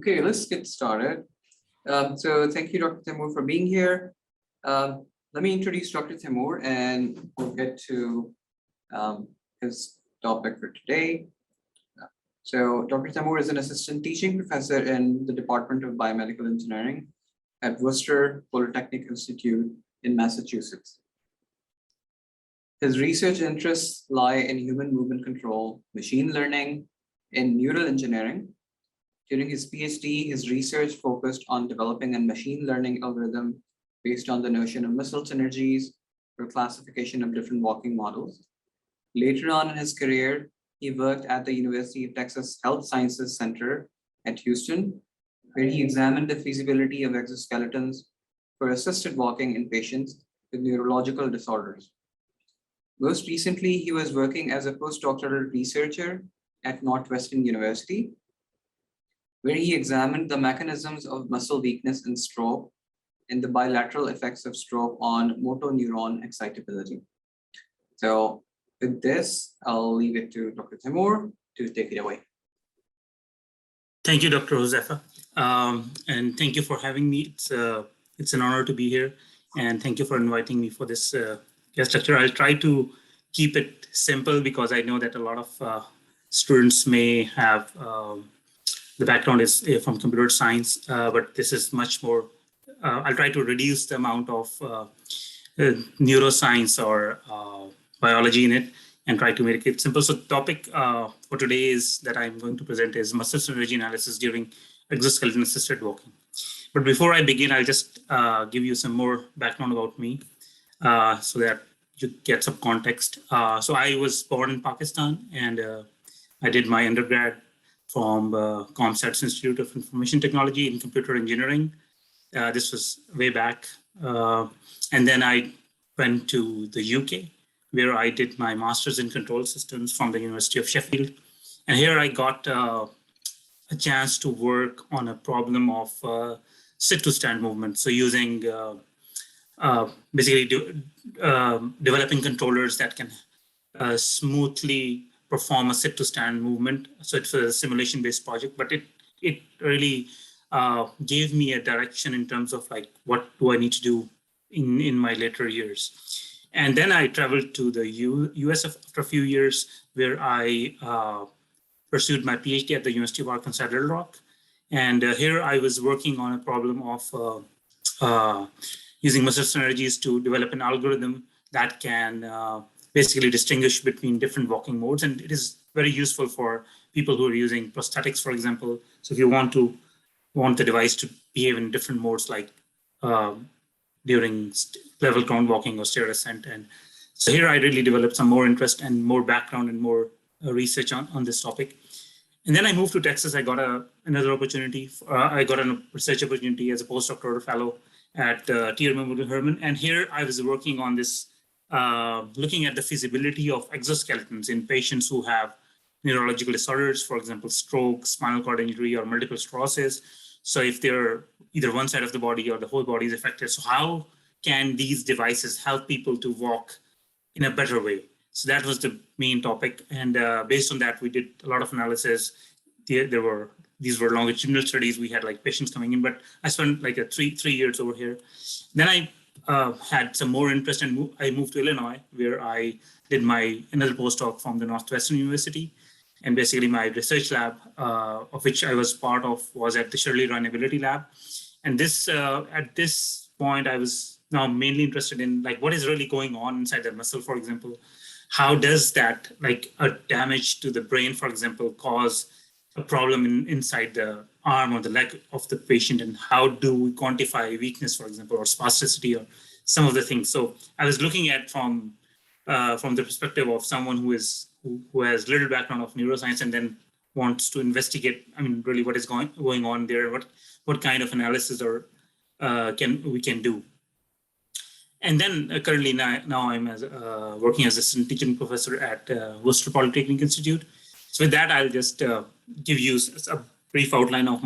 Okay, let's get started. So thank you, Dr. Taimoor, for being here. Let me introduce Dr. Taimoor and we'll get to his topic for today. So Dr. Taimoor is an assistant teaching professor in the Department of Biomedical Engineering at Worcester Polytechnic Institute in Massachusetts. His research interests lie in human movement control, machine learning, and neural engineering. During his PhD, his research focused on developing a machine learning algorithm based on the notion of muscle synergies for classification of different walking models. Later on in his career, he worked at the University of Texas Health Sciences Center at Houston, where he examined the feasibility of exoskeletons for assisted walking in patients with neurological disorders. Most recently, he was working as a postdoctoral researcher at Northwestern University, where he examined the mechanisms of muscle weakness and stroke and the bilateral effects of stroke on motor neuron excitability. So with this, I'll leave it to Dr. Taimoor to take it away. Thank you, Dr. Josefa. And thank you for having me. It's an honor to be here. And thank you for inviting me for this guest lecture. I'll try to keep it simple because I know that a lot of students may have the background is from computer science, but this is much more, I'll try to reduce the amount of neuroscience or biology in it and try to make it simple. So the topic for today is that I'm going to present is muscle synergy analysis during exoskeleton-assisted walking. But before I begin, I'll just give you some more background about me so that you get some context. So I was born in Pakistan and I did my undergrad from ComSat's Institute of Information Technology in Computer Engineering. This was way back. And then I went to the UK, where I did my master's in control systems from the University of Sheffield. And here I got a chance to work on a problem of sit-to-stand movement. So using basically developing controllers that can smoothly perform a sit-to-stand movement. So it's a simulation-based project, but it really gave me a direction in terms of like, what do I need to do in my later years. And then I traveled to the US after a few years, where I pursued my PhD at the University of Arkansas Little Rock. And here I was working on a problem of using muscle synergies to develop an algorithm that can basically distinguish between different walking modes. And it is very useful for people who are using prosthetics, for example. So if you want the device to behave in different modes, like during level ground walking or stair ascent. And so here I really developed some more interest and more background and more research on this topic. And then I moved to Texas. I got another opportunity. I got a research opportunity as a postdoctoral fellow at TR Memorial Hermann. And here I was working on this, looking at the feasibility of exoskeletons in patients who have neurological disorders, for example, stroke, spinal cord injury, or multiple sclerosis. So if they're either one side of the body or the whole body is affected, so how can these devices help people to walk in a better way? So that was the main topic. And based on that, we did a lot of analysis. These were longitudinal studies. We had like patients coming in, but I spent like three years over here. Then I had some more interest and I moved to Illinois, where I did another postdoc from the Northwestern University. And basically my research lab, of which I was part of, was at the Shirley Runnability Lab. And this at this point, I was now mainly interested in like what is really going on inside the muscle, for example. How does that, like a damage to the brain, for example, cause a problem inside the arm or the leg of the patient? And how do we quantify weakness, for example, or spasticity or some of the things? So I was looking at from the perspective of someone who has little background of neuroscience and then wants to investigate, I mean, really what is going on there, what kind of analysis or we can do. And then currently now I'm working as a teaching professor at Worcester Polytechnic Institute. So with that, I'll just give you a brief outline of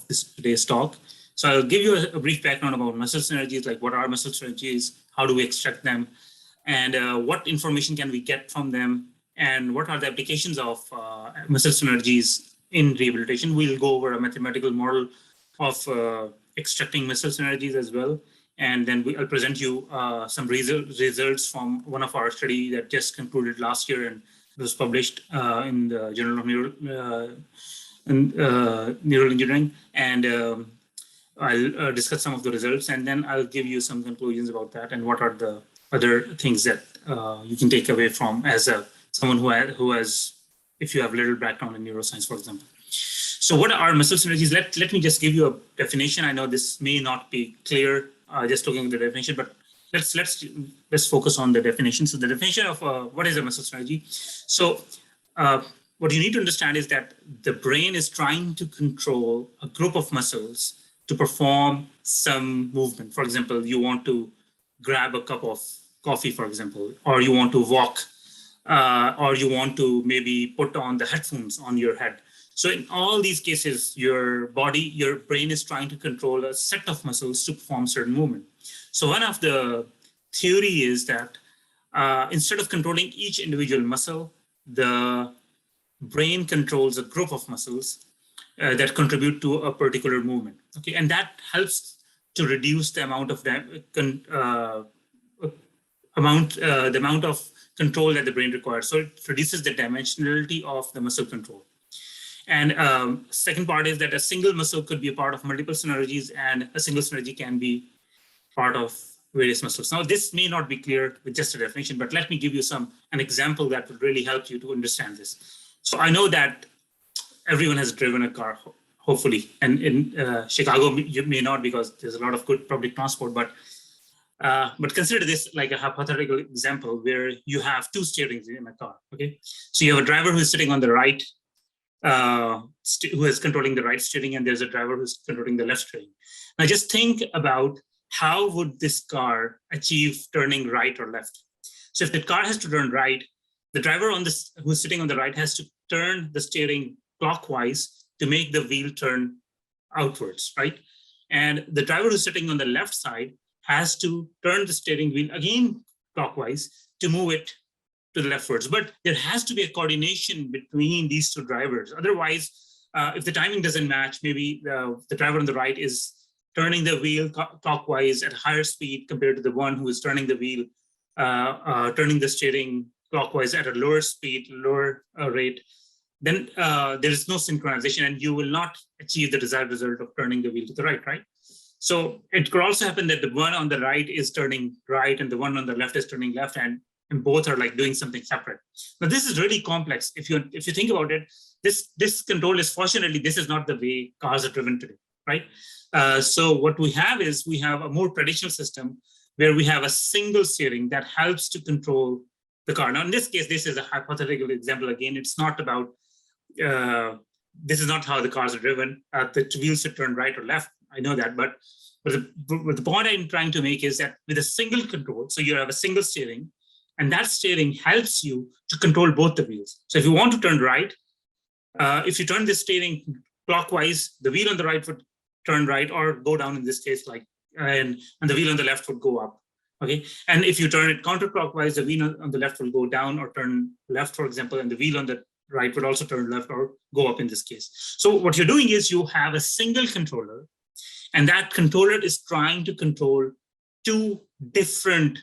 this today's talk. So I'll give you a brief background about muscle synergies, like what are muscle synergies, how do we extract them, and what information can we get from them, and what are the applications of muscle synergies in rehabilitation. We'll go over a mathematical model of extracting muscle synergies as well. And then I'll present you some results from one of our study that just concluded last year and was published in the Journal of Neural Engineering. And I'll discuss some of the results, and then I'll give you some conclusions about that and what are the other things that you can take away from as someone who has, if you have little background in neuroscience, for example. So what are muscle synergies? Let me just give you a definition. I know this may not be clear just looking at the definition, but let's focus on the definition. So the definition of what is a muscle synergy? So what you need to understand is that the brain is trying to control a group of muscles to perform some movement. For example, you want to grab a cup of coffee, for example, or you want to walk, or you want to maybe put on the headphones on your head. So in all these cases, your brain is trying to control a set of muscles to perform certain movement. So one of the theory is that instead of controlling each individual muscle, the brain controls a group of muscles that contribute to a particular movement. Okay, and that helps to reduce the amount of the amount of control that the brain requires. So it reduces the dimensionality of the muscle control. And second part is that a single muscle could be a part of multiple synergies, and a single synergy can be part of various muscles. Now, this may not be clear with just a definition, but let me give you an example that would really help you to understand this. So I know that everyone has driven a car, hopefully, and in Chicago you may not, because there's a lot of good public transport, but consider this like a hypothetical example where you have two steerings in a car. Okay, so you have a driver who's sitting on the right, who is controlling the right steering, and there's a driver who's controlling the left steering. Now just think about how would this car achieve turning right or left. So if the car has to turn right, the driver who's sitting on the right has to turn the steering clockwise to make the wheel turn outwards, right? And the driver who's sitting on the left side has to turn the steering wheel again clockwise to move it to the leftwards. But there has to be a coordination between these two drivers. Otherwise, if the timing doesn't match, maybe the driver on the right is turning the wheel clockwise at a higher speed compared to the one who is turning the wheel, turning the steering clockwise at a lower speed, lower rate, then there is no synchronization, and you will not achieve the desired result of turning the wheel to the right? So it could also happen that the one on the right is turning right and the one on the left is turning left, and both are like doing something separate. Now this is really complex. If you think about it, this control is, fortunately, this is not the way cars are driven today, right? So what we have is we have a more traditional system where we have a single steering that helps to control the car. Now in this case, this is a hypothetical example. Again, it's not about, this is not how the cars are driven. The wheels should turn right or left. I know that, but the point I'm trying to make is that with a single control, so you have a single steering, and that steering helps you to control both the wheels. So if you want to turn right, if you turn the steering clockwise, the wheel on the right would turn right or go down in this case, and the wheel on the left would go up. Okay, and if you turn it counterclockwise, the wheel on the left will go down or turn left, for example, and the wheel on the right would also turn left or go up in this case. So what you're doing is you have a single controller, and that controller is trying to control two different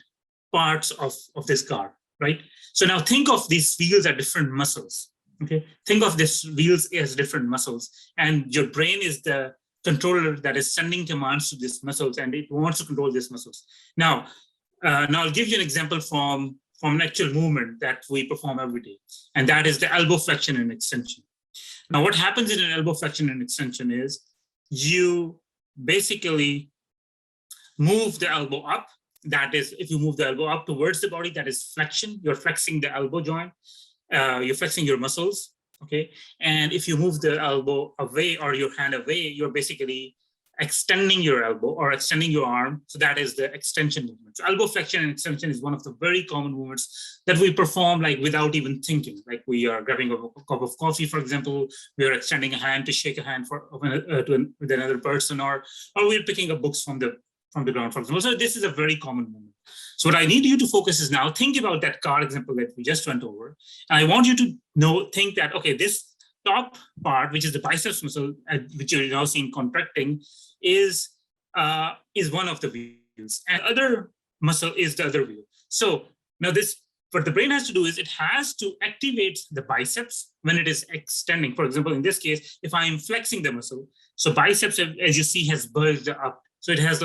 parts of this car, right? So now think of these wheels as different muscles. Okay, think of these wheels as different muscles, and your brain is the controller that is sending commands to these muscles, and it wants to control these muscles. Now I'll give you an example from an actual movement that we perform every day, and that is the elbow flexion and extension. Now, what happens in an elbow flexion and extension is you basically move the elbow up. That is, if you move the elbow up towards the body, that is flexion. You're flexing the elbow joint. You're flexing your muscles. Okay, and if you move the elbow away or your hand away, you're basically extending your elbow or extending your arm. So that is the extension movement. So elbow flexion and extension is one of the very common movements that we perform like without even thinking. Like we are grabbing a cup of coffee, for example, we are extending a hand to shake a hand with another person, or we're picking up books from the ground, for example. So this is a very common movement. So what I need you to focus is now think about that car example that we just went over. And I want you to think that, okay, this top part, which is the biceps muscle, which you're now seeing contracting, is one of the wheels, and other muscle is the other wheel. So now what the brain has to do is it has to activate the biceps when it is extending. For example, in this case, if I am flexing the muscle, so biceps, as you see, has bulged up. So it has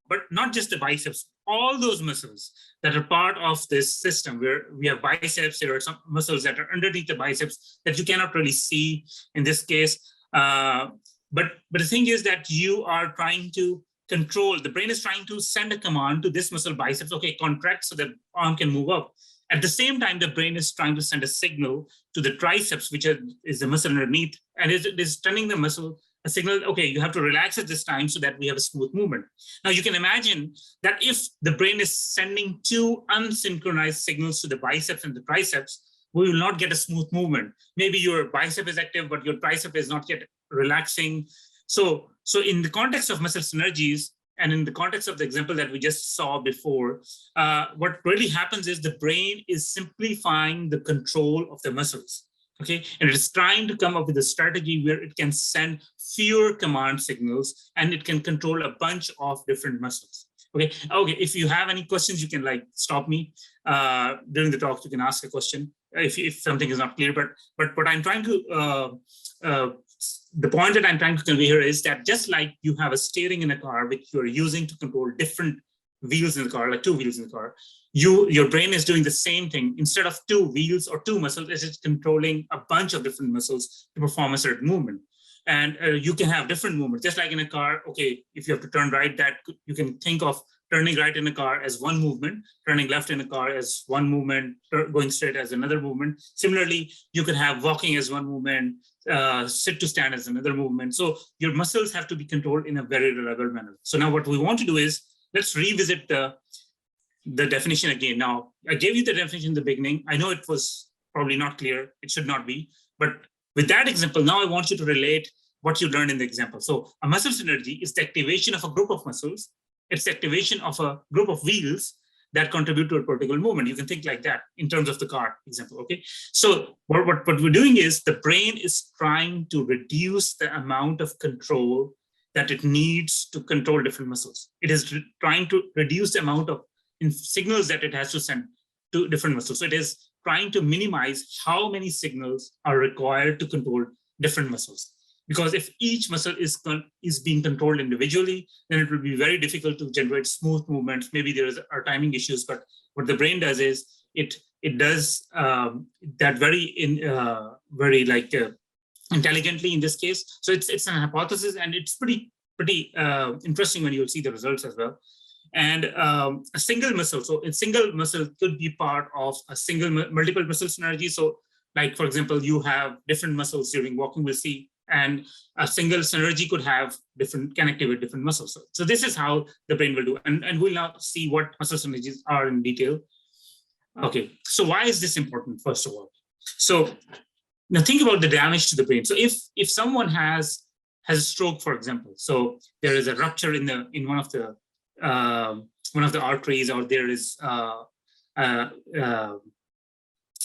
but not just the biceps, all those muscles that are part of this system where we have biceps, there are some muscles that are underneath the biceps that you cannot really see in this case. But the thing is that you are trying to control, the brain is trying to send a command to this muscle biceps, okay, contract so that arm can move up. At the same time, the brain is trying to send a signal to the triceps, which is the muscle underneath, and it is telling the muscle a signal, okay, you have to relax at this time so that we have a smooth movement. Now you can imagine that if the brain is sending two unsynchronized signals to the biceps and the triceps, we will not get a smooth movement. Maybe your bicep is active, but your tricep is not yet relaxing. So in the context of muscle synergies, and in the context of the example that we just saw before, what really happens is the brain is simplifying the control of the muscles, okay? And it is trying to come up with a strategy where it can send fewer command signals and it can control a bunch of different muscles, okay? Okay, if you have any questions, you can stop me during the talk, you can ask a question if something is not clear, but what I'm trying to, the point that I'm trying to convey here is that just like you have a steering in a car, which you're using to control different wheels in the car, like two wheels in the car, your brain is doing the same thing. Instead of two wheels or two muscles, it's controlling a bunch of different muscles to perform a certain movement. And you can have different movements, just like in a car. Okay, if you have to turn right, that you can think of turning right in a car as one movement, turning left in a car as one movement, going straight as another movement. Similarly, you can have walking as one movement, sit to stand as another movement. So your muscles have to be controlled in a very reliable manner. So now what we want to do is, let's revisit the definition again. Now, I gave you the definition in the beginning. I know it was probably not clear. It should not be. But with that example, now I want you to relate what you learned in the example. So a muscle synergy is the activation of a group of muscles. It's the activation of a group of wheels that contribute to a particular movement. You can think like that in terms of the car example, okay? So what we're doing is the brain is trying to reduce the amount of control that it needs to control different muscles. It is trying to reduce the amount of signals that it has to send to different muscles. So it is trying to minimize how many signals are required to control different muscles. Because if each muscle is being controlled individually, then it will be very difficult to generate smooth movements. Maybe there are timing issues, but what the brain does is it does that very intelligently in this case. So it's an hypothesis, and it's pretty interesting when you'll see the results as well. And a single muscle, so a single muscle could be part of a multiple muscle synergy. So like, for example, you have different muscles during walking, we'll see, and a single synergy can activate different muscles. So this is how the brain will do. And we'll now see what muscle synergies are in detail. Okay, so why is this important, first of all? So now think about the damage to the brain. So if someone has a stroke, for example, so there is a rupture in one of the arteries, or there is the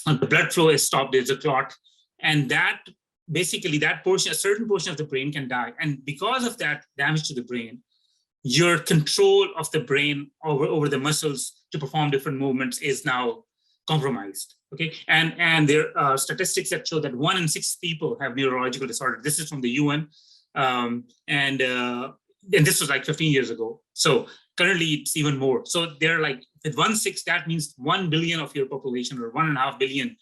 blood flow is stopped, there's a clot, and that basically a certain portion of the brain can die. And because of that damage to the brain, your control of the brain over the muscles to perform different movements is now compromised. Okay, and there are statistics that show that 1 in 6 people have neurological disorder. This is from the UN, and this was like 15 years ago. So currently it's even more. So they're like, with 1/6, that means 1 billion of your population, or 1.5 billion,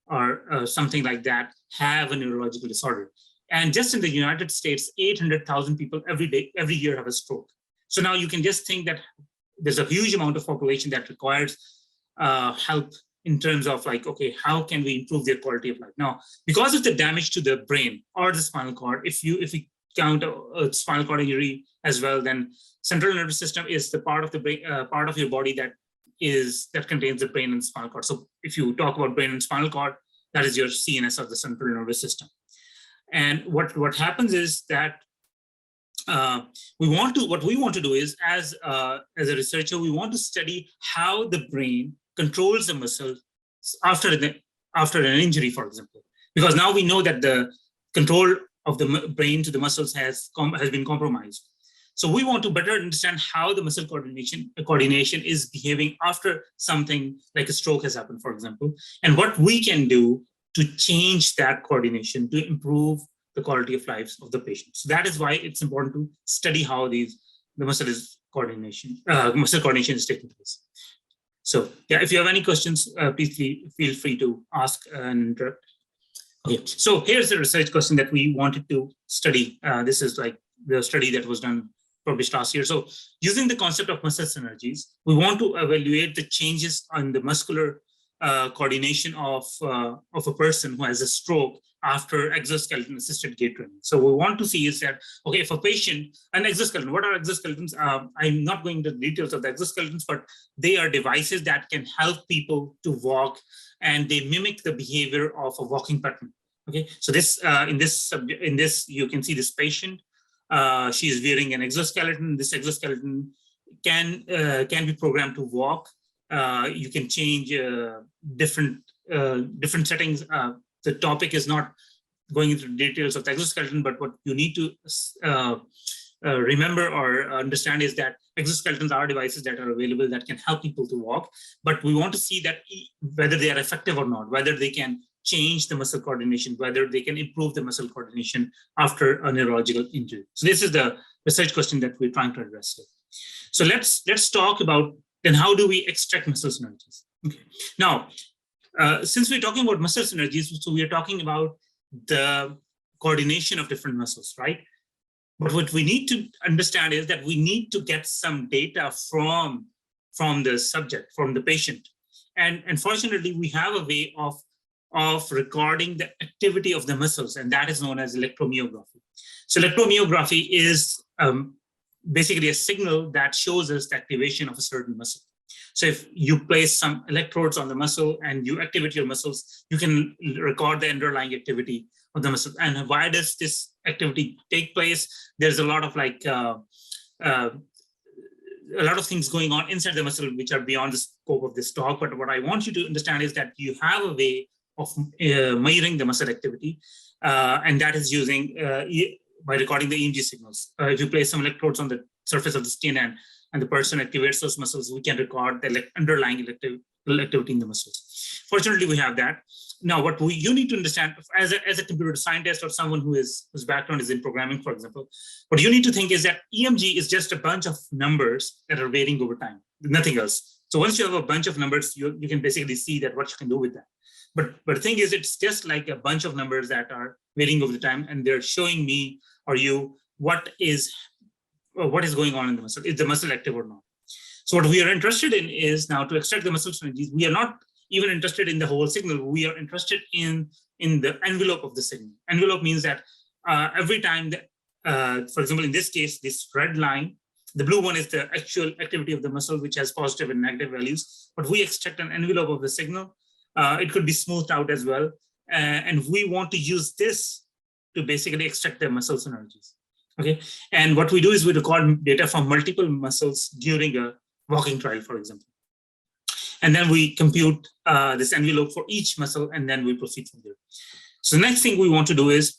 or something like that, have a neurological disorder. And just in the United States, 800,000 people every year have a stroke. So now you can just think that there's a huge amount of population that requires help in terms of like, okay, how can we improve their quality of life? Now, because of the damage to the brain or the spinal cord, if we count a spinal cord injury as well, then central nervous system is the part of the brain, part of your body that contains the brain and spinal cord. So if you talk about brain and spinal cord, that is your CNS, or the central nervous system. And what happens is that what we want to do is, as a researcher, we want to study how the brain controls the muscle after an injury, for example. Because now we know that the control of the brain to the muscles has been compromised. So we want to better understand how the muscle coordination is behaving after something like a stroke has happened, for example, and what we can do to change that coordination to improve the quality of lives of the patient. So that is why it's important to study how the muscle coordination is taking place. So yeah, if you have any questions, please feel free to ask and interrupt. Okay, so here's the research question that we wanted to study. This is like the study that was done, published last year. So using the concept of muscle synergies, we want to evaluate the changes on the muscular coordination of a person who has a stroke after exoskeleton-assisted gait training. So we want to see is that, okay, if a patient, an exoskeleton, what are exoskeletons? I'm not going into the details of the exoskeletons, but they are devices that can help people to walk, and they mimic the behavior of a walking pattern. Okay, so this in this you can see this patient. She is wearing an exoskeleton. This exoskeleton can be programmed to walk. You can change different settings. The topic is not going into details of the exoskeleton, but what you need to remember or understand is that exoskeletons are devices that are available that can help people to walk, but we want to see that whether they are effective or not, whether they can change the muscle coordination, whether they can improve the muscle coordination after a neurological injury. So this is the research question that we're trying to address here. So let's talk about then how do we extract muscle synergies? Okay. Now, since we're talking about muscle synergies, so we are talking about the coordination of different muscles, right? But what we need to understand is that we need to get some data from the subject, from the patient. And fortunately, we have a way of recording the activity of the muscles, and that is known as electromyography. So electromyography is basically a signal that shows us the activation of a certain muscle. So if you place some electrodes on the muscle and you activate your muscles, you can record the underlying activity of the muscle. And why does this activity take place? There's a lot of things going on inside the muscle which are beyond the scope of this talk. But what I want you to understand is that you have a way of measuring the muscle activity, and that is using by recording the EMG signals. If you place some electrodes on the surface of the skin and the person activates those muscles, we can record the underlying activity in the muscles. Fortunately, we have that. Now, what you need to understand as a computer scientist or someone whose background is in programming, for example, what you need to think is that EMG is just a bunch of numbers that are varying over time, nothing else. So once you have a bunch of numbers, you can basically see that what you can do with that. But the thing is, it's just like a bunch of numbers that are varying over the time, and they're showing me or you what is going on in the muscle. Is the muscle active or not? So what we are interested in is now to extract the muscle synergies. We are not even interested in the whole signal. We are interested in the envelope of the signal. Envelope means that every time that, for example, in this case, this red line, the blue one is the actual activity of the muscle, which has positive and negative values. But we extract an envelope of the signal. It could be smoothed out as well. And we want to use this to basically extract the muscle synergies. Okay. And what we do is we record data from multiple muscles during a walking trial, for example. And then we compute this envelope for each muscle, and then we proceed from there. So the next thing we want to do is,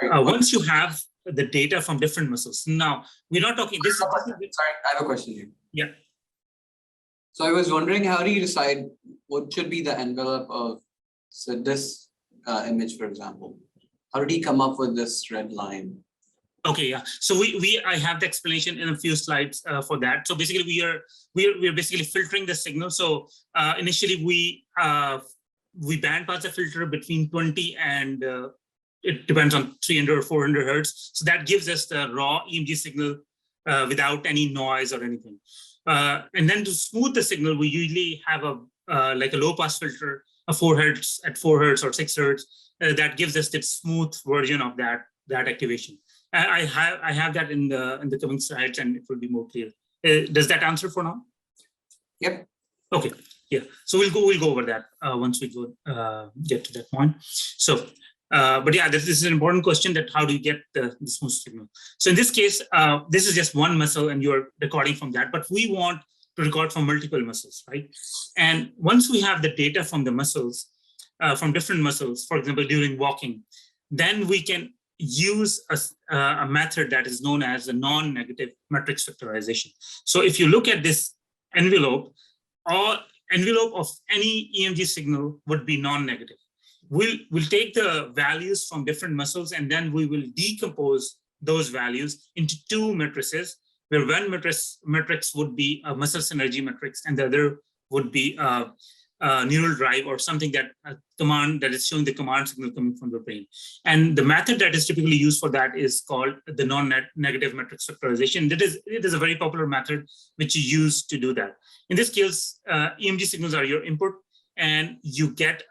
once you have the data from different muscles, now we're not talking, this is. Sorry, I have a question here. Yeah. So I was wondering, how do you decide what should be the envelope of this image, for example? How did he come up with this red line? Okay, yeah. So I have the explanation in a few slides for that. So basically, we are basically filtering the signal. So initially, we bandpass the filter between 20 and it depends on 300 or 400 hertz. So that gives us the raw EMG signal without any noise or anything. And then to smooth the signal, we usually have a like a low pass filter, a 4 hertz at 4 hertz or 6 hertz that gives us the smooth version of that activation. I have that in the coming slides, and it will be more clear. Does that answer for now? Yep. Okay. Yeah. So we'll go over that once we get to that point. So, but yeah, this is an important question: that how do you get the smooth signal? So in this case, this is just one muscle, and you're recording from that. But we want to record from multiple muscles, right? And once we have the data from the muscles, from different muscles, for example, during walking, then we can use a method that is known as a non-negative matrix factorization. So if you look at this envelope, or envelope of any EMG signal would be non-negative. We'll take the values from different muscles, and then we will decompose those values into two matrices, where one matrix would be a muscle synergy matrix, and the other would be a neural drive or something that command that is showing the command signal coming from the brain. And the method that is typically used for that is called the non-negative matrix factorization. It is a very popular method which you use to do that. In this case, EMG signals are your input, and you get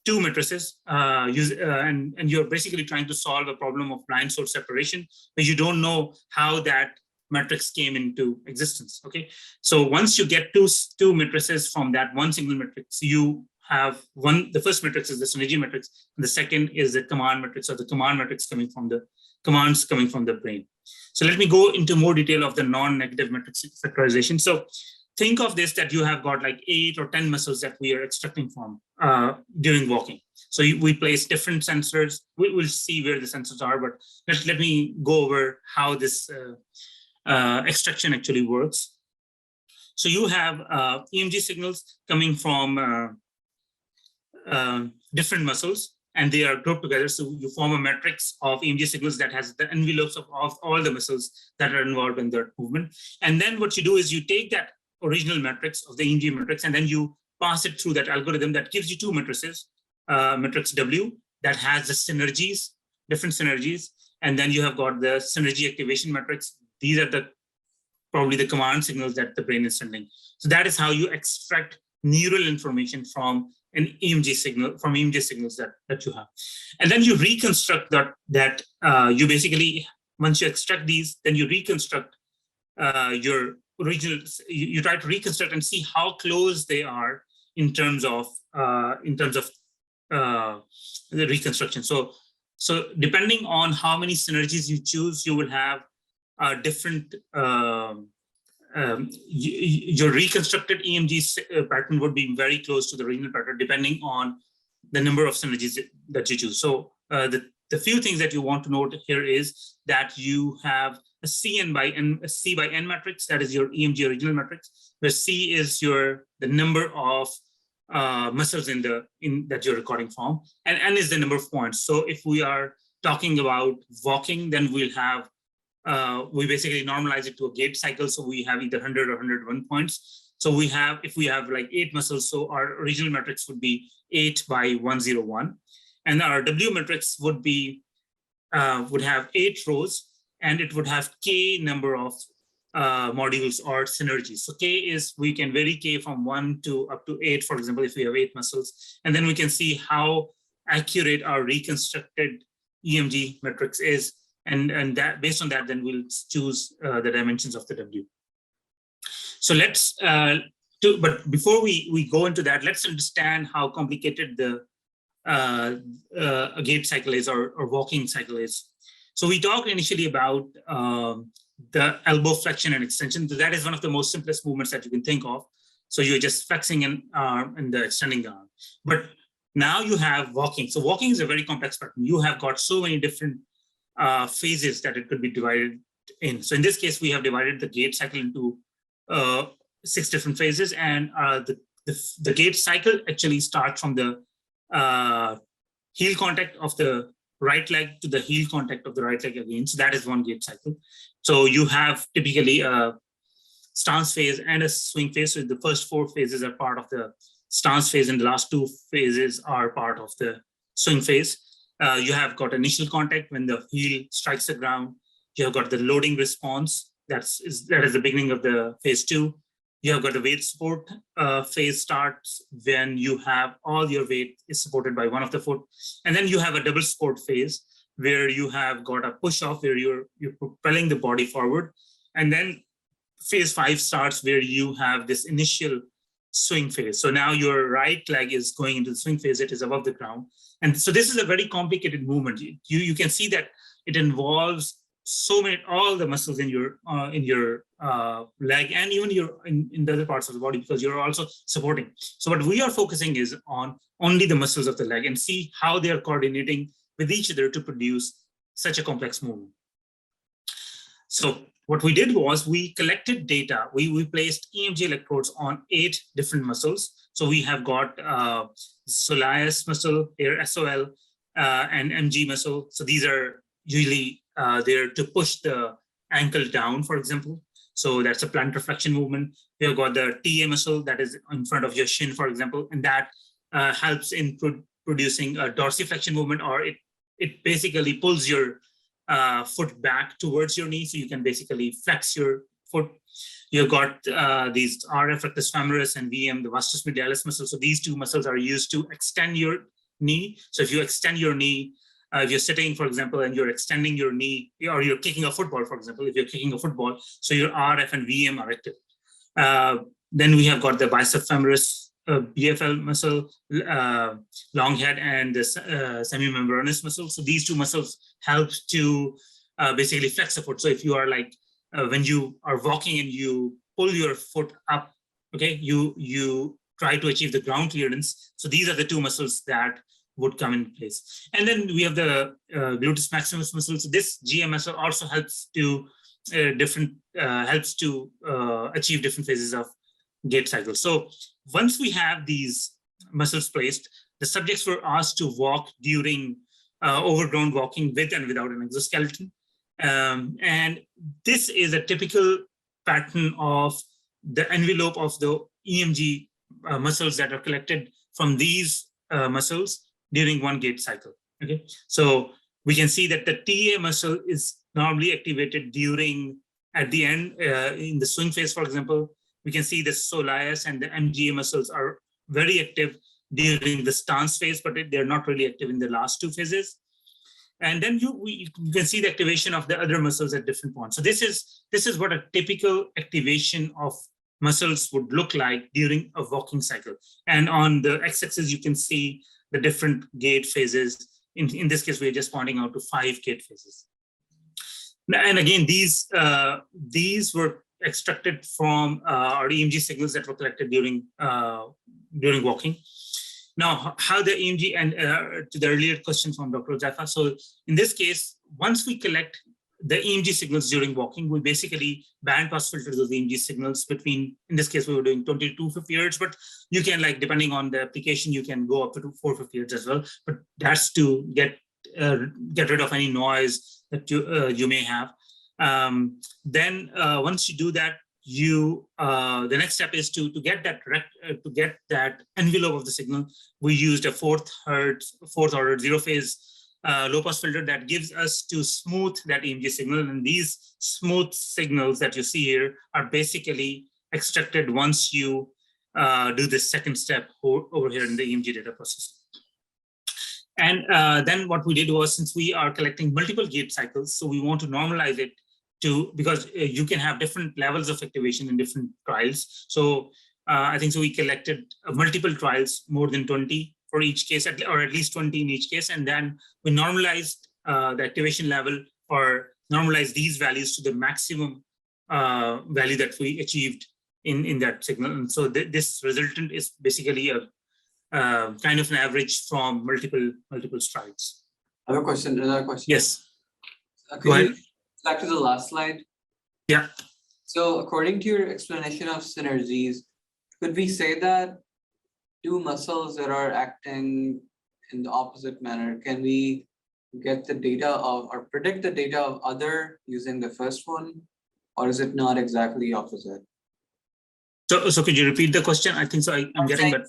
two matrices, and you're basically trying to solve a problem of blind source separation, but you don't know how that matrix came into existence. Okay, so once you get two matrices from that one single matrix, you have the first matrix is the synergy matrix, and the second is the command matrix, or the command matrix coming from the commands coming from the brain. So let me go into more detail of the non-negative matrix factorization. So think of this, that you have got like 8 or 10 muscles that we are extracting from during walking. So we place different sensors. We'll see where the sensors are, but let me go over how this extraction actually works. So you have EMG signals coming from different muscles, and they are grouped together. So you form a matrix of EMG signals that has the envelopes of all the muscles that are involved in that movement. And then what you do is you take that original matrix of the EMG matrix, and then you pass it through that algorithm that gives you two matrices, matrix W that has the synergies, different synergies, and then you have got the synergy activation matrix. These are probably the command signals that the brain is sending. So that is how you extract neural information from an EMG signal, from EMG signals that you have. And then you reconstruct that you basically, once you extract these, then you reconstruct your original, you try to reconstruct and see how close they are in terms of the reconstruction. So depending on how many synergies you choose, you will have different, your reconstructed EMG pattern would be very close to the original pattern, depending on the number of synergies that you choose. So the few things that you want to note here is that you have a C by N matrix, that is your EMG original matrix, where C is the number of muscles that you're recording from, and N is the number of points. So if we are talking about walking, then we'll have we basically normalize it to a gait cycle. So we have either 100 or 101 points. So if we have like 8 muscles, so our original matrix would be 8 by 101. And our W matrix would have 8 rows, and it would have K number of modules or synergies. So K is, we can vary K from 1 to up to 8, for example, if we have 8 muscles. And then we can see how accurate our reconstructed EMG matrix is. And that, based on that, then we'll choose the dimensions of the W. So but before we go into that, let's understand how complicated a gait cycle is, or walking cycle is. So we talked initially about the elbow flexion and extension. So that is one of the most simplest movements that you can think of. So you're just flexing an arm and extending the arm. But now you have walking. So walking is a very complex pattern. You have got so many different phases that it could be divided in. So in this case, we have divided the gait cycle into 6 different phases, and the gait cycle actually starts from the heel contact of the right leg to the heel contact of the right leg again. So that is one gait cycle. So you have typically a stance phase and a swing phase. So the first 4 phases are part of the stance phase, and the last 2 phases are part of the swing phase. You have got initial contact when the heel strikes the ground. You have got the loading response. That is the beginning of the phase 2. You have got the weight support phase starts when you have all your weight is supported by one of the foot. And then you have a double support phase where you have got a push off where you're propelling the body forward. And then phase 5 starts where you have this initial swing phase. So now your right leg is going into the swing phase. It is above the ground. And so this is a very complicated movement. You can see that it involves all the muscles in your leg, and even in the other parts of the body, because you're also supporting. So what we are focusing is on only the muscles of the leg, and see how they are coordinating with each other to produce such a complex movement. So what we did was we collected data. We placed EMG electrodes on 8 different muscles. So we have got soleus muscle here, SOL, and MG muscle. So these are usually there to push the ankle down, for example. So that's a plantar flexion movement. We have got the TA muscle that is in front of your shin, for example, and that helps in producing a dorsiflexion movement, or it basically pulls your foot back towards your knee, so you can basically flex your foot. You've got these RF rectus femoris and VM, the vastus medialis muscle. So these 2 muscles are used to extend your knee. So if you extend your knee, if you're sitting, for example, and you're extending your knee, or you're kicking a football, for example, if you're kicking a football, so your RF and VM are active. Then we have got the bicep femoris, BFL muscle, long head, and the semimembranous muscle. So these 2 muscles help to basically flex the foot. So if you are like, when you are walking and you pull your foot up, okay, you try to achieve the ground clearance. So these are the 2 muscles that would come in place. And then we have the gluteus maximus muscle. So this GM muscle also helps to achieve different phases of gait cycle. So once we have these muscles placed, the subjects were asked to walk during overgrown walking with and without an exoskeleton. And this is a typical pattern of the envelope of the EMG muscles that are collected from these muscles during one gait cycle. Okay, so we can see that the TA muscle is normally activated at the end in the swing phase, for example. We can see the soleus and the MGA muscles are very active during the stance phase, but they're not really active in the last 2 phases. And then you can see the activation of the other muscles at different points. So this is what a typical activation of muscles would look like during a walking cycle. And on the x-axis, you can see the different gait phases. In this case, we're just pointing out to 5 gait phases. And again, these were extracted from our EMG signals that were collected during walking. Now, how the EMG, and to the earlier question from Dr. Jaffa. So in this case, once we collect the EMG signals during walking, we basically bandpass filter those EMG signals between, in this case, we were doing 20 to 250 hertz, but you can, like, depending on the application, you can go up to 450 hertz as well. But that's to get rid of any noise that you may have. Then once you do that, the next step is to get that envelope of the signal. We used a fourth order 0-phase low-pass filter that gives us to smooth that EMG signal. And these smooth signals that you see here are basically extracted once you do the second step over here in the EMG data processing. And then what we did was, since we are collecting multiple gait cycles, so we want to normalize it because you can have different levels of activation in different trials. So I think so we collected multiple trials, more than 20 for each case, or at least 20 in each case. And then we normalized the activation level, or normalized these values to the maximum value that we achieved in that signal. And so this resultant is basically a kind of an average from multiple strides. I have a question, another question. Yes. Go ahead. Back to the last slide. Yeah. So according to your explanation of synergies, could we say that 2 muscles that are acting in the opposite manner, can we get the data of, or predict the data of other using the first one, or is it not exactly opposite? So could you repeat the question? I think so. I'm getting that.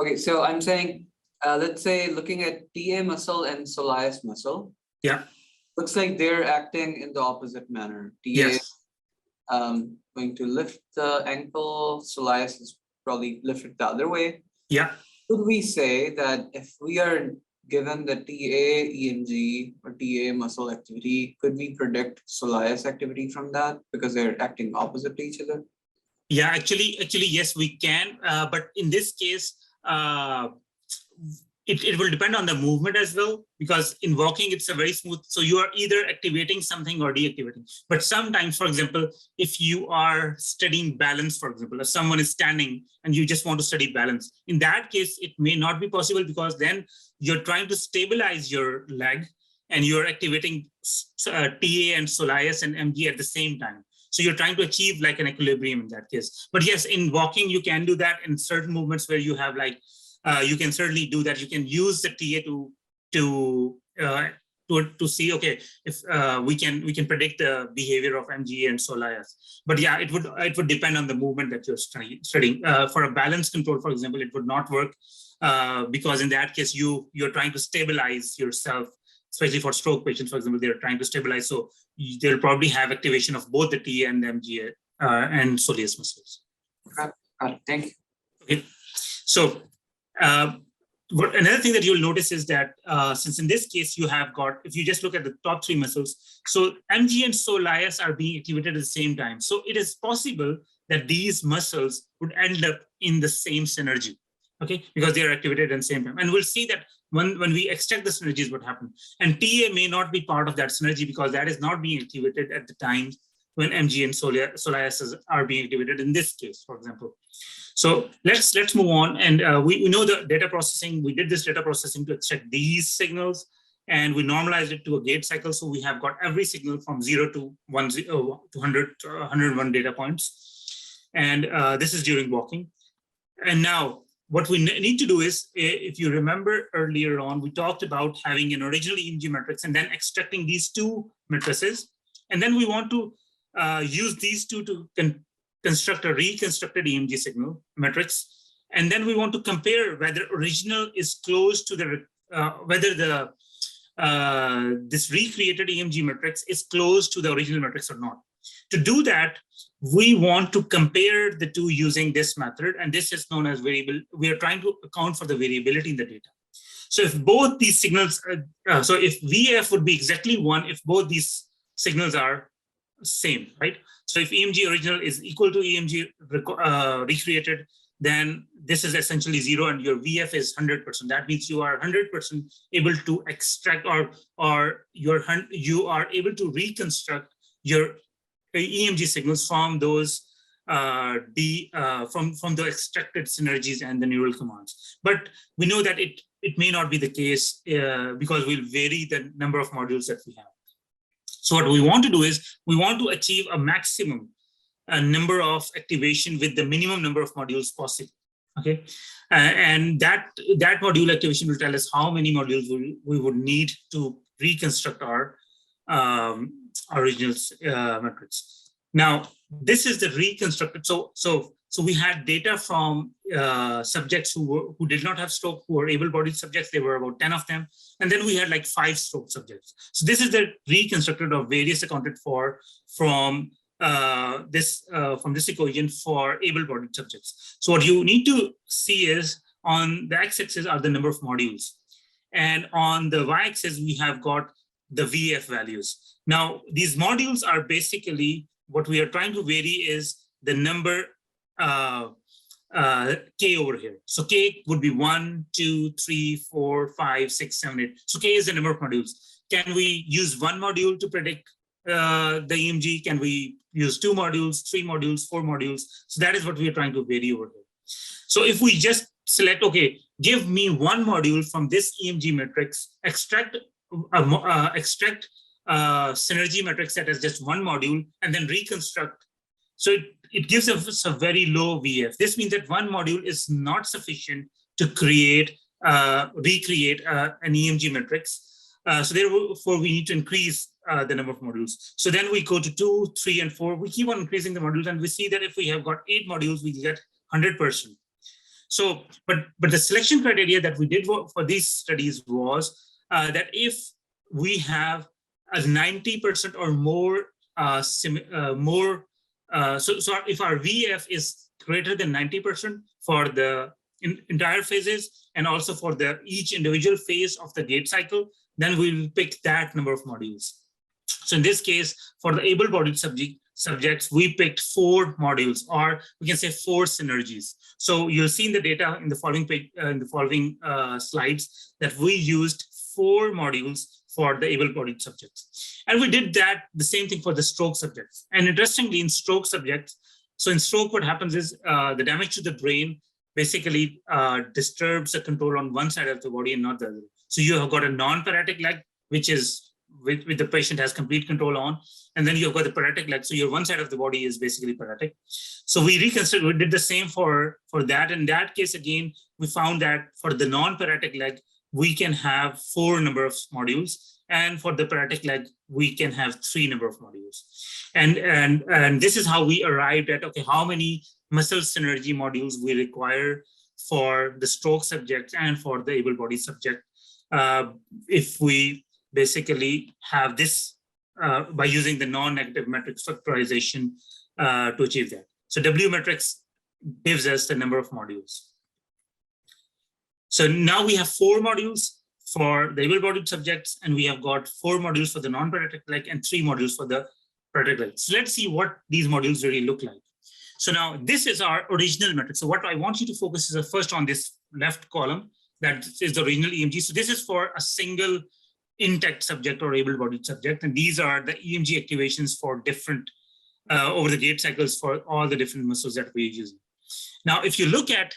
Okay, so I'm saying, let's say looking at TA muscle and soleus muscle. Yeah. Looks like they're acting in the opposite manner. TA Yes. Going to lift the ankle, soleus is probably lifted the other way. Yeah. Could we say that if we are given the TA EMG or TA muscle activity, could we predict soleus activity from that because they're acting opposite to each other? Yeah, actually, yes, we can. But in this case, it will depend on the movement as well, because in walking, it's a very smooth. So you are either activating something or deactivating. But sometimes, for example, if you are studying balance, for example, if someone is standing and you just want to study balance, in that case, it may not be possible, because then you're trying to stabilize your leg. and you're activating TA and Soleus and MG at the same time. So you're trying to achieve like an equilibrium in that case. But yes, in walking, you can do that. In certain movements where you have like, you can certainly do that. You can use the TA to see, okay, if we can predict the behavior of MG and Soleus. But yeah, it would depend on the movement that you're studying. For a balance control, for example, it would not work because in that case, you're trying to stabilize yourself, especially for stroke patients, for example, they're trying to stabilize. So they'll probably have activation of both the TA and the MG and soleus muscles. Got it. Thank you. Okay. So another thing that you'll notice is that since in this case you have got, if you just look at the top three muscles, so MG and Soleus are being activated at the same time. So it is possible that these muscles would end up in the same synergy, okay, because they are activated at the same time. And we'll see that when we extract the synergies, what happens. And TA may not be part of that synergy because that is not being activated at the time when MG and Soleus are being activated in this case, for example. So let's move on. And we know the data processing. We did this data processing to extract these signals, and we normalized it to a gate cycle. So we have got every signal from 0 to 101 data points. And this is during walking. And now what we need to do is, if you remember earlier on, we talked about having an original EMG matrix and then extracting these two matrices. And then we want to use these two to construct a reconstructed EMG signal matrix. And then we want to compare whether original is close to the, whether the this recreated EMG matrix is close to the original matrix or not. To do that, we want to compare the two using this method, and this is known as variable. We are trying to account for the variability in the data. So if both these signals, so if VF would be exactly 1 if both these signals are same, right? So if EMG original is equal to EMG recreated, then this is essentially 0 and your VF is 100%. That means you are 100% able to extract or you are able to reconstruct your EMG signals from those from the extracted synergies and the neural commands. But we know that it may not be the case because we'll vary the number of modules that we have. So what we want to do is we want to achieve a maximum number of activation with the minimum number of modules possible. Okay, and that module activation will tell us how many modules we would need to reconstruct our original matrix. Now, this is the reconstructed. So we had data from subjects who did not have stroke, who were able-bodied subjects. There were about 10 of them, and then we had like 5 stroke subjects. So this is the reconstructed of various accounted for from this equation for able-bodied subjects. So what you need to see is on the x-axis are the number of modules, and on the y-axis we have got the VF values. Now, these modules are basically what we are trying to vary is the number K over here. So K would be 1, 2, 3, 4, 5, 6, 7, 8. So K is the number of modules. Can we use 1 module to predict the EMG? Can we use 2 modules, 3 modules, 4 modules? So that is what we are trying to vary over here. So if we just select, okay, give me 1 module from this EMG matrix, extract synergy matrix that has just 1 module, and then reconstruct. So it gives us a very low VF. This means that 1 module is not sufficient to recreate an EMG matrix. So therefore, we need to increase the number of modules. So then we go to 2, 3, and 4. We keep on increasing the modules, and we see that if we have got 8 modules, we get 100%. So, but the selection criteria that we did for these studies was that if we have a 90% or more, so if our VF is greater than 90% for the entire phases and also for each individual phase of the gate cycle, then we'll pick that number of modules. So in this case, for the able-bodied subjects, we picked 4 modules, or we can say 4 synergies. So you'll see in the data in the following page, slides that we used 4 modules for the able-bodied subjects. And we did that, the same thing for the stroke subjects. And interestingly, in stroke subjects, so in stroke, what happens is the damage to the brain basically disturbs the control on one side of the body and not the other. So you have got a non-paralytic leg which is with the patient has complete control on, and then you've got the paretic leg. So your one side of the body is basically paretic. So we did the same for that. In that case, again, we found that for the non-paretic leg, we can have 4 number of modules, and for the paretic leg, we can have 3 number of modules. And this is how we arrived at, okay, how many muscle synergy modules we require for the stroke subject and for the able-bodied subject, if we basically have this by using the non-negative matrix factorization to achieve that. So W matrix gives us the number of modules. So now we have 4 modules for the able-bodied subjects, and we have got 4 modules for the non-paretic leg and 3 modules for the paretic leg. So let's see what these modules really look like. So now this is our original matrix. So what I want you to focus is first on this left column, that is the original EMG. So this is for a single intact subject or able-bodied subject. And these are the EMG activations for different over the gait cycles for all the different muscles that we're using. Now, if you look at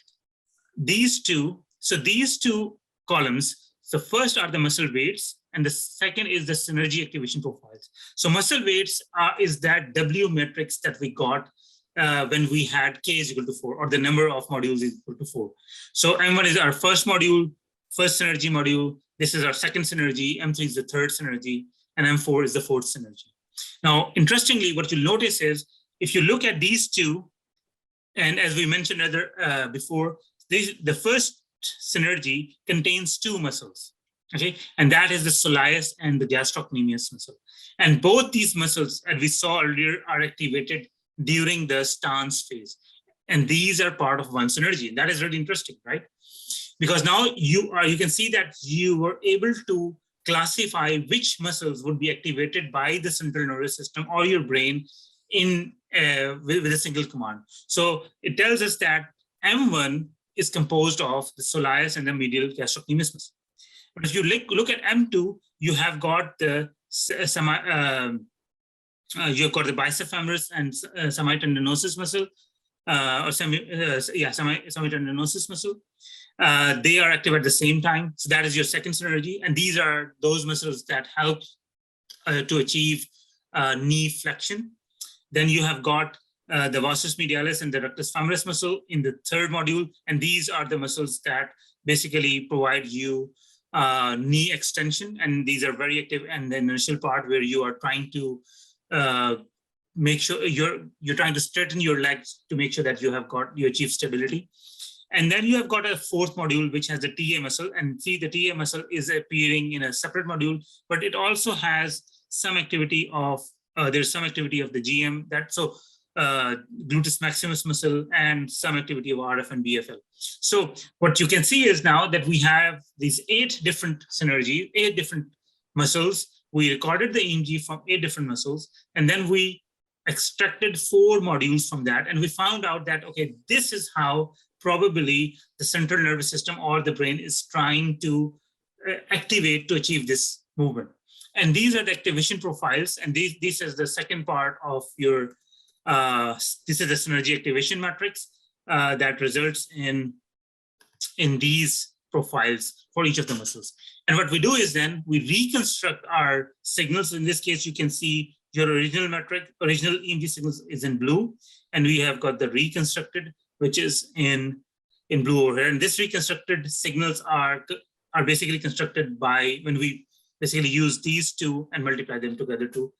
these two, so these 2 columns, so first are the muscle weights, and the second is the synergy activation profiles. So muscle weights is that W matrix that we got when we had K is equal to 4, or the number of modules is equal to 4. So M1 is our first module, first synergy module. This is our second synergy. M3 is the third synergy, and M4 is the fourth synergy. Now, interestingly, what you'll notice is if you look at these 2, and as we mentioned before, the first synergy contains 2 muscles, okay? And that is the soleus and the gastrocnemius muscle. And both these muscles, as we saw earlier, are activated during the stance phase. And these are part of one synergy. And that is really interesting, right? Because now you can see that you were able to classify which muscles would be activated by the central nervous system or your brain in with a single command. So it tells us that M1 is composed of the soleus and the medial gastrocnemius muscle. But if you look at M2, you have got the you've got the bicep femoris and semitendinosus muscle, or semitendinosus muscle. They are active at the same time. So that is your second synergy. And these are those muscles that help to achieve knee flexion. Then you have got the vastus medialis and the rectus femoris muscle in the third module. And these are the muscles that basically provide you knee extension. And these are very active. And the initial part where you are trying to make sure you're trying to straighten your legs to make sure that you achieve stability. And then you have got a fourth module, which has the TA muscle. And see, the TA muscle is appearing in a separate module, but it also has some activity of, there's some activity of the GM, gluteus maximus muscle, and some activity of RF and BFL. So what you can see is now that we have these 8 different synergies, 8 different muscles. We recorded the EMG from 8 different muscles, and then we extracted 4 modules from that. And we found out that, okay, this is how probably the central nervous system or the brain is trying to activate to achieve this movement. And these are the activation profiles. And this is the second part of your, this is the synergy activation matrix that results in these profiles for each of the muscles. And what we do is then we reconstruct our signals. In this case, you can see your original EMG signals is in blue, and we have got the reconstructed, which is in blue over here. And this reconstructed signals are basically constructed by when we basically use these 2 and multiply them together to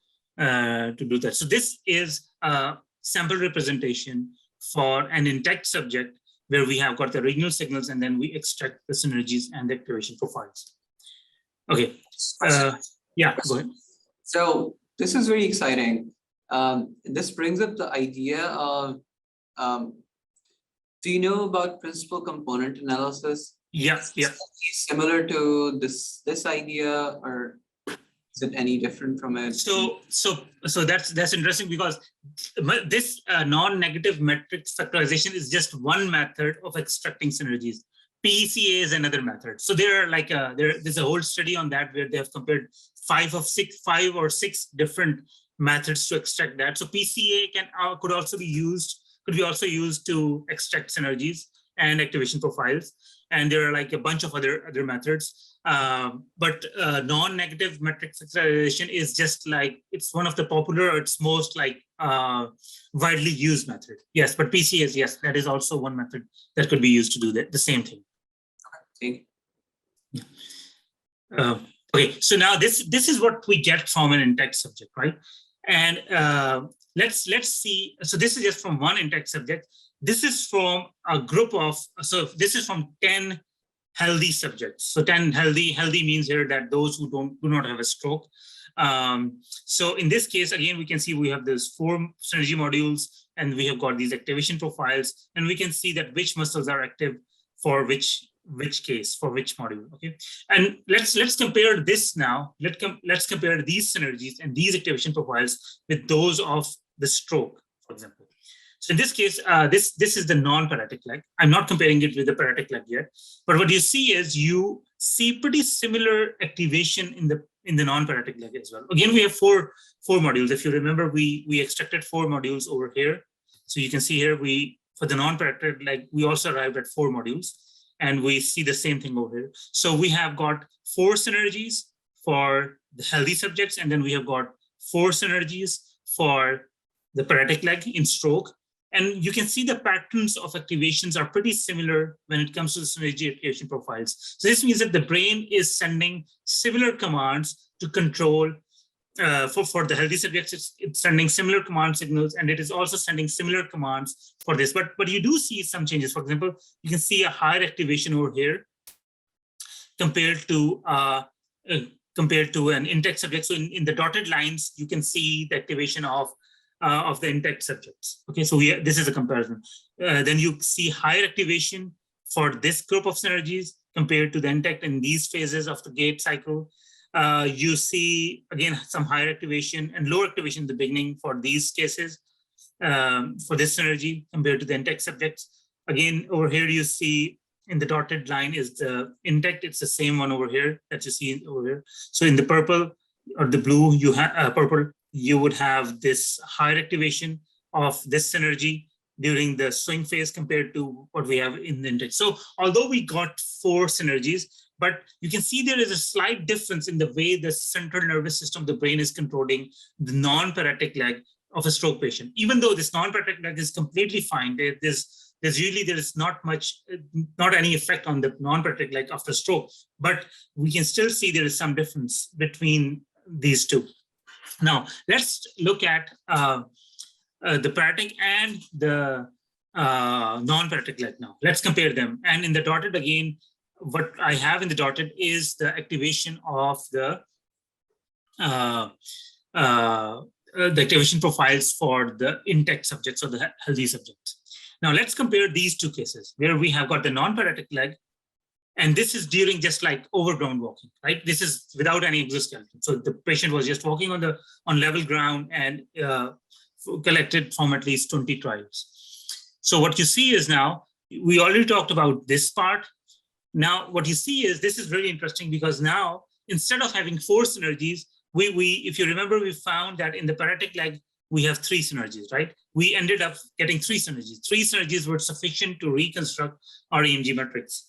do that. So this is a sample representation for an intact subject where we have got the original signals, and then we extract the synergies and the activation profiles. Okay, yeah, go ahead. So this is very exciting. This brings up the idea of, do you know about principal component analysis? Yeah. Similar to this idea, or is it any different from it? So that's interesting, because this non-negative matrix factorization is just one method of extracting synergies. PCA is another method. So there are there's a whole study on that where they have compared 5 or 6 different methods to extract that. So PCA could be also used to extract synergies. and activation profiles. And there are like a bunch of other methods. But non-negative metric factorization is just like, it's one of the popular, or it's most like widely used method. Yes, but PCS, yes, that is also one method that could be used to do the same thing. Okay. Yeah. Okay, so now this is what we get from an in-text subject, right? And let's see. So this is just from one in-text subject. This is from a group of, so this is from 10 healthy subjects. So 10 healthy means here that those who do not have a stroke. So in this case, again, we can see we have those 4 synergy modules, and we have got these activation profiles, and we can see that which muscles are active for which case, for which module. Okay, and let's compare this now. Let's compare these synergies and these activation profiles with those of the stroke, for example. So in this case, this is the non-paretic leg. I'm not comparing it with the paretic leg yet, but what you see is you see pretty similar activation in the non-paretic leg as well. Again, we have four modules. If you remember, we extracted 4 modules over here. So you can see here, for the non-paretic leg, we also arrived at 4 modules, and we see the same thing over here. So we have got 4 synergies for the healthy subjects, and then we have got 4 synergies for the paretic leg in stroke. And you can see the patterns of activations are pretty similar when it comes to the synergy activation profiles. So this means that the brain is sending similar commands to control. For the healthy subjects, it's sending similar command signals, and it is also sending similar commands for this. But you do see some changes. For example, you can see a higher activation over here compared to an in-text subject. So in the dotted lines, you can see the activation of the in-text subjects. Okay, so this is a comparison. Then you see higher activation for this group of synergies compared to the in-text in these phases of the gate cycle. You see, again, some higher activation and lower activation in the beginning for these cases, for this synergy compared to the in-text subjects. Again, over here, you see in the dotted line is the in-text. It's the same one over here that you see over here. So in the purple or the blue, you have purple, you would have this higher activation of this synergy during the swing phase compared to what we have in the in-text. So although we got 4 synergies, but you can see there is a slight difference in the way the central nervous system, the brain, is controlling the non-paretic leg of a stroke patient. Even though this non-paretic leg is completely fine, there is not any effect on the non-paretic leg after stroke, but we can still see there is some difference between these two. Now, let's look at the paretic and the non-paretic leg now. Let's compare them. And in the dotted, again, what I have in the dotted is the activation of the activation profiles for the in-text subjects or the healthy subjects. Now, let's compare these 2 cases where we have got the non-paretic leg, and this is during just like overground walking, right? This is without any exoskeleton. So the patient was just walking on level ground and collected from at least 20 trials. So what you see is now, we already talked about this part. Now, what you see is, this is really interesting because now, instead of having 4 synergies, if you remember, we found that in the paretic leg, we have 3 synergies, right? We ended up getting 3 synergies. 3 synergies were sufficient to reconstruct our EMG metrics.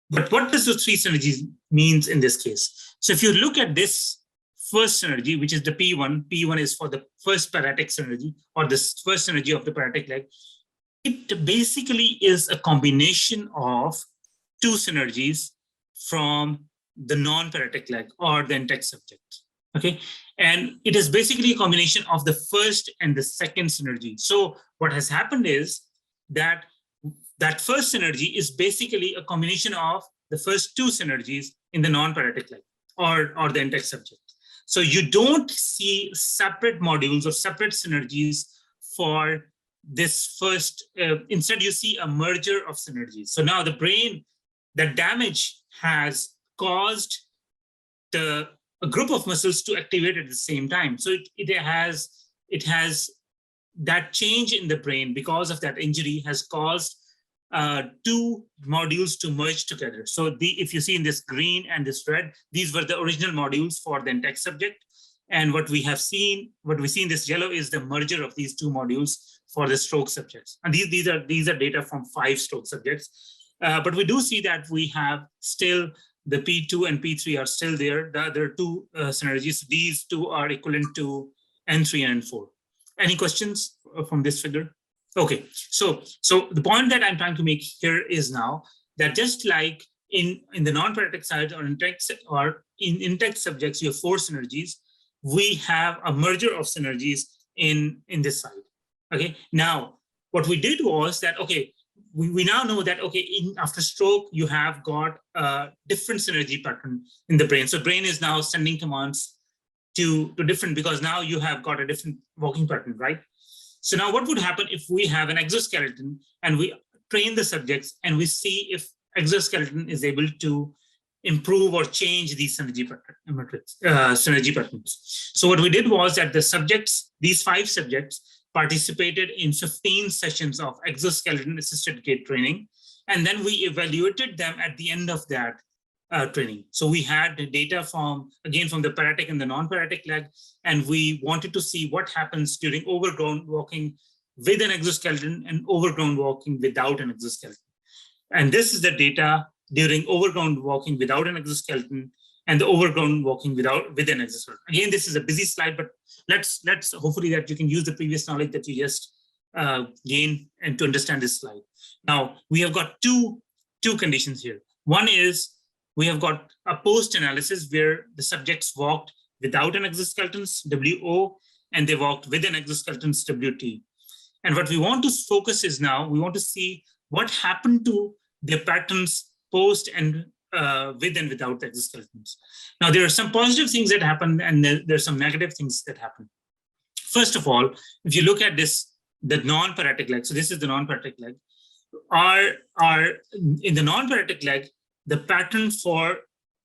But what does those 3 synergies means in this case? So if you look at this first synergy, which is the P1 is for the first paretic synergy, or the first synergy of the paretic leg. It basically is a combination of 2 synergies from the non-paretic leg or the in-text subject. Okay, and it is basically a combination of the first and the second synergy. So what has happened is that first synergy is basically a combination of the first 2 synergies in the non-paretic leg or the in-text subject. So you don't see separate modules or separate synergies for this first, instead you see a merger of synergies. So now the brain, the damage has caused a group of muscles to activate at the same time. So it has that change in the brain because of that injury has caused 2 modules to merge together. So if you see in this green and this red, these were the original modules for the in-text subject. And what we see in this yellow is the merger of these 2 modules for the stroke subjects. And these are data from 5 stroke subjects. But we do see that we have still the P2 and P3 are still there. There are 2 synergies. These 2 are equivalent to N3 and N4. Any questions from this figure? Okay, so the point that I'm trying to make here is now that just like in the non-paratic side or in text subjects, you have 4 synergies. We have a merger of synergies in this side. Okay, now what we did was that, okay, we now know that, okay, after stroke, you have got a different synergy pattern in the brain. So brain is now sending commands to different, because now you have got a different walking pattern, right? So now what would happen if we have an exoskeleton and we train the subjects and we see if exoskeleton is able to improve or change these synergy patterns. So what we did was that the subjects, these 5 subjects, participated in 15 sessions of exoskeleton-assisted gait training, and then we evaluated them at the end of that training. So we had data from the paratic and the non-paratic leg, and we wanted to see what happens during overgrown walking with an exoskeleton and overgrown walking without an exoskeleton. And this is the data during overgrown walking without an exoskeleton and the overgrown walking with an exoskeleton. Again, this is a busy slide, but let's hopefully that you can use the previous knowledge that you just gained and to understand this slide. Now, we have got two conditions here. One is we have got a post-analysis where the subjects walked without an exoskeletons, WO, and they walked with an exoskeletons, WT. And what we want to focus is now, we want to see what happened to their patterns post and with and without the exoskeletons. Now, there are some positive things that happen, and there are some negative things that happen. First of all, if you look at this, the non-paratic leg, so this is the non-paratic leg, are in the non-paratic leg, the pattern for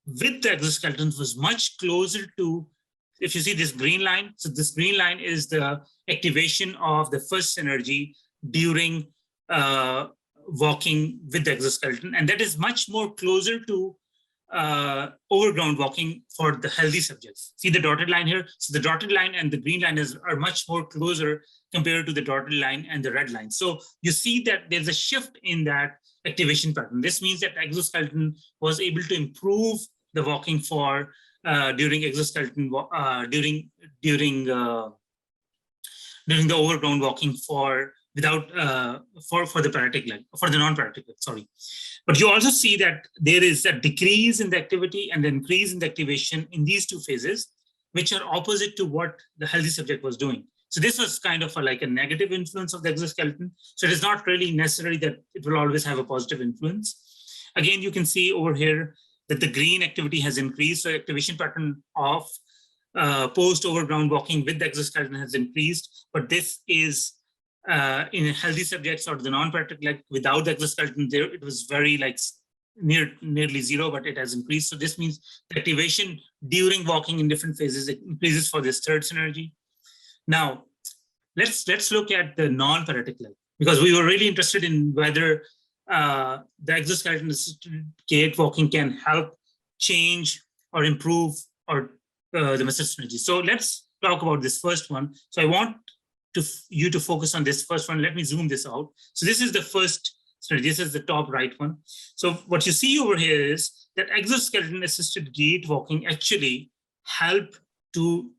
with the exoskeletons was much closer to, if you see this green line, so this green line is the activation of the first synergy during walking with the exoskeleton, and that is much more closer to overground walking for the healthy subjects. See the dotted line here? So the dotted line and the green line are much more closer compared to the dotted line and the red line. So you see that there's a shift in that activation pattern. This means that exoskeleton was able to improve the walking for during exoskeleton during the overground walking for without for the paratic leg, for the non-paratic leg, sorry. But you also see that there is a decrease in the activity and the increase in the activation in these 2 phases, which are opposite to what the healthy subject was doing. So this was kind of like a negative influence of the exoskeleton. So it is not really necessary that it will always have a positive influence. Again, you can see over here that the green activity has increased. So activation pattern of post overground walking with the exoskeleton has increased, but this is in healthy subjects or the non-paratic leg without the exoskeleton, there it was very like nearly 0, but it has increased. So this means the activation during walking in different phases, it increases for this third synergy. Now, let's look at the non-paratic leg, because we were really interested in whether the exoskeleton-assisted gait walking can help change or improve or the muscle synergy. So let's talk about this first one. So I want you to focus on this first one. Let me zoom this out. So this is the first synergy. This is the top right one. So what you see over here is that exoskeleton-assisted gait walking actually helped to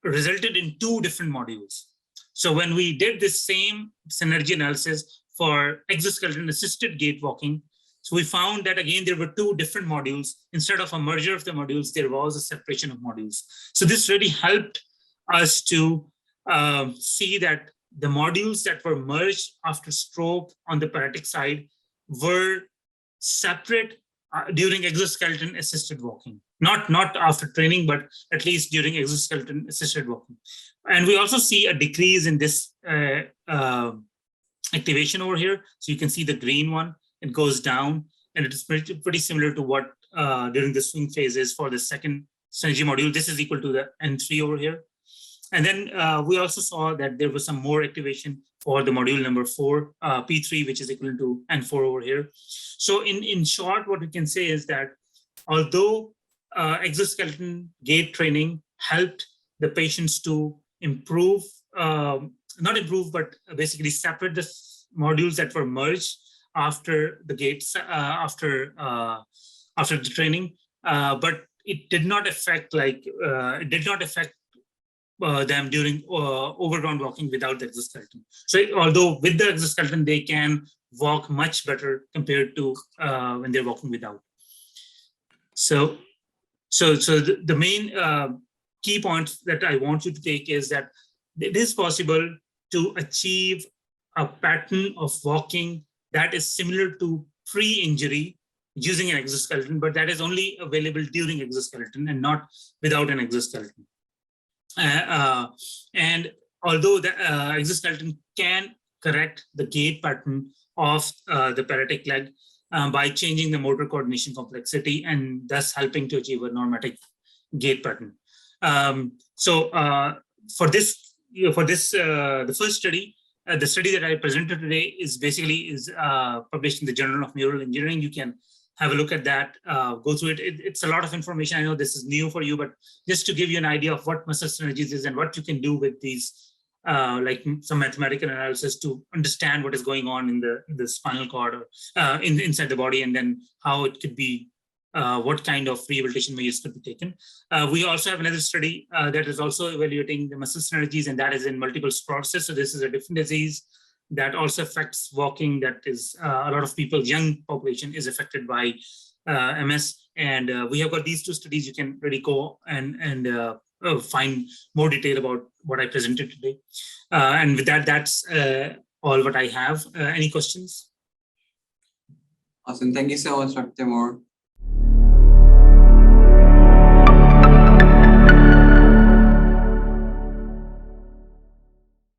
resulted in 2 different modules. So when we did this same synergy analysis for exoskeleton-assisted gait walking, so we found that again, there were 2 different modules. Instead of a merger of the modules, there was a separation of modules. So this really helped us to see that the modules that were merged after stroke on the paratic side were separate during exoskeleton-assisted walking. Not after training, but at least during exoskeleton-assisted walking. And we also see a decrease in this activation over here. So you can see the green one, it goes down, and it is pretty similar to what during the swing phases for the second synergy module. This is equal to the N3 over here. And then we also saw that there was some more activation for the module number 4, P3, which is equivalent to N4 over here. So in short, what we can say is that although exoskeleton gait training helped the patients to improve not improve, but basically separate the modules that were merged after the gates, after the training, but it did not affect them during overground walking without the exoskeleton. So although with the exoskeleton, they can walk much better compared to when they're walking without. So the main key points that I want you to take is that it is possible to achieve a pattern of walking that is similar to pre-injury using an exoskeleton, but that is only available during exoskeleton and not without an exoskeleton. And although the exoskeleton can correct the gait pattern of the paretic leg by changing the motor coordination complexity and thus helping to achieve a normatic gait pattern. For the first study, the study that I presented today is published in the Journal of Neural Engineering. You can have a look at that, go through it. It's a lot of information. I know this is new for you, but just to give you an idea of what muscle synergies is and what you can do with these, like some mathematical analysis to understand what is going on in the spinal cord or inside the body, and then how it could be, what kind of rehabilitation measures could be taken. We also have another study that is also evaluating the muscle synergies, and that is in multiple sclerosis. So this is a different disease that also affects walking. That is a lot of people, young population is affected by MS. And we have got these two studies. You can really go and find more detail about what I presented today. And with that, that's all what I have. Any questions? Awesome. Thank you so much, Dr. Taimoor.